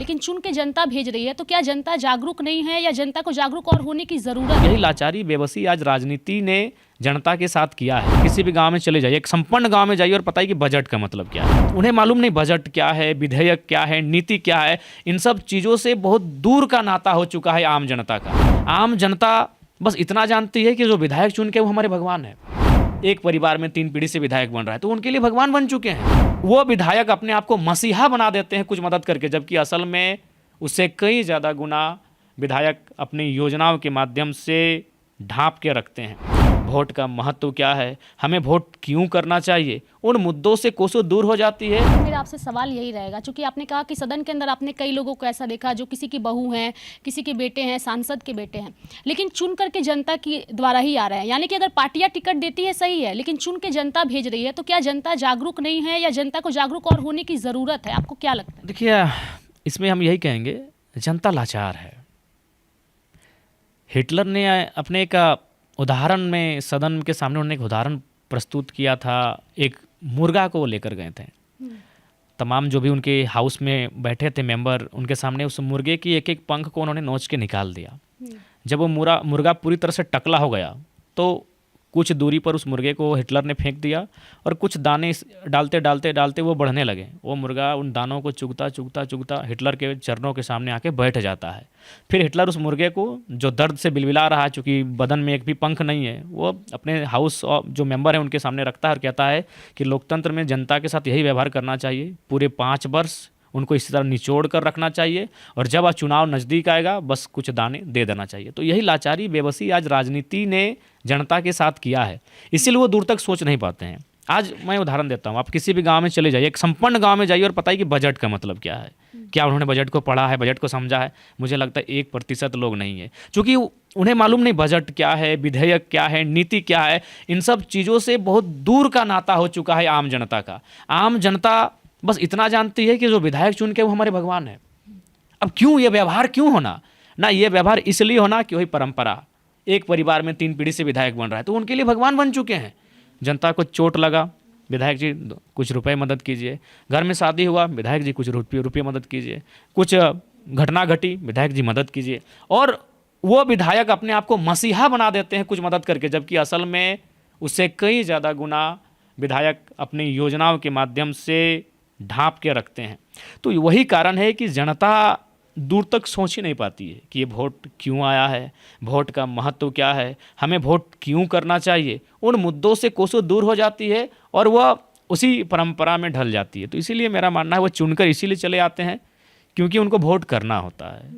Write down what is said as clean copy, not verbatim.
लेकिन चुन के जनता भेज रही है, तो क्या जनता जागरूक नहीं है या जनता को जागरूक और होने की ज़रूरत है? यही लाचारी बेबसी आज राजनीति ने जनता के साथ किया है। किसी भी गांव में चले जाइए, एक संपन्न गांव में जाइए और बताइए कि बजट का मतलब क्या है। उन्हें मालूम नहीं बजट क्या है, विधेयक क्या है, नीति क्या है। इन सब चीज़ों से बहुत दूर का नाता हो चुका है आम जनता का। आम जनता बस इतना जानती है कि जो विधायक चुन के वो हमारे भगवान है। एक परिवार में 3 पीढ़ी से विधायक बन रहा है तो उनके लिए भगवान बन चुके हैं। वो विधायक अपने आप को मसीहा बना देते हैं कुछ मदद करके, जबकि असल में उससे कई ज़्यादा गुना विधायक अपनी योजनाओं के माध्यम से ढांप के रखते हैं। वोट का महत्व क्या है, हमें वोट क्यों करना चाहिए, उन मुद्दों से कोसों दूर हो जाती है। मेरा आपसे सवाल यही रहेगा, क्योंकि आपने कहा कि सदन के अंदर आपने कई लोगों को ऐसा देखा जो किसी की बहू हैं, किसी के बेटे हैं, सांसद के बेटे हैं, लेकिन चुन करके जनता की द्वारा ही आ रहे हैं। यानी कि अगर पार्टियां टिकट देती है सही है, लेकिन चुन के जनता भेज रही है, तो क्या जनता जागरूक नहीं है या जनता को जागरूक और होने की ज़रूरत है? आपको क्या लगता है? देखिए, इसमें हम यही कहेंगे, जनता लाचार है। हिटलर ने अपने एक उदाहरण में सदन के सामने उन्होंने एक उदाहरण प्रस्तुत किया था। एक मुर्गा को लेकर गए थे, तमाम जो भी उनके हाउस में बैठे थे मेंबर, उनके सामने उस मुर्गे की एक एक पंख को उन्होंने नोच के निकाल दिया। जब वो मुर्गा पूरी तरह से टकला हो गया तो कुछ दूरी पर उस मुर्गे को हिटलर ने फेंक दिया और कुछ दाने डालते डालते डालते वो बढ़ने लगे। वो मुर्गा उन दानों को चुगता चुगता चुगता हिटलर के चरणों के सामने आके बैठ जाता है। फिर हिटलर उस मुर्गे को, जो दर्द से बिलबिला रहा है, चूँकि बदन में एक भी पंख नहीं है, वो अपने हाउस जो मेंबर है उनके सामने रखता है और कहता है कि लोकतंत्र में जनता के साथ यही व्यवहार करना चाहिए। पूरे 5 वर्ष उनको इसी तरह निचोड़ कर रखना चाहिए और जब आज चुनाव नज़दीक आएगा बस कुछ दाने दे देना चाहिए। तो यही लाचारी बेबसी आज राजनीति ने जनता के साथ किया है, इसीलिए वो दूर तक सोच नहीं पाते हैं। आज मैं उदाहरण देता हूँ, आप किसी भी गांव में चले जाइए, एक संपन्न गांव में जाइए और बताइए कि बजट का मतलब क्या है। क्या उन्होंने बजट को पढ़ा है, बजट को समझा है? मुझे लगता है 1% लोग नहीं है, क्योंकि उन्हें मालूम नहीं बजट क्या है, विधेयक क्या है, नीति क्या है। इन सब चीज़ों से बहुत दूर का नाता हो चुका है आम जनता का। आम जनता बस इतना जानती है कि जो विधायक चुन के वो हमारे भगवान है। अब क्यों ये व्यवहार क्यों होना ना, ये व्यवहार इसलिए होना कि वही परंपरा, एक परिवार में 3 पीढ़ी से विधायक बन रहा है तो उनके लिए भगवान बन चुके हैं। जनता को चोट लगा, विधायक जी कुछ रुपए मदद कीजिए। घर में शादी हुआ, विधायक जी कुछ रुपये मदद कीजिए। कुछ घटना घटी, विधायक जी मदद कीजिए। और वो विधायक अपने आप को मसीहा बना देते हैं कुछ मदद करके, जबकि असल में उससे कई ज़्यादा गुना विधायक अपनी योजनाओं के माध्यम से ढांप के रखते हैं। तो वही कारण है कि जनता दूर तक सोच ही नहीं पाती है कि ये वोट क्यों आया है, वोट का महत्व क्या है, हमें वोट क्यों करना चाहिए। उन मुद्दों से कोसों दूर हो जाती है और वह उसी परंपरा में ढल जाती है। तो इसीलिए मेरा मानना है वो चुनकर इसीलिए चले आते हैं क्योंकि उनको वोट करना होता है।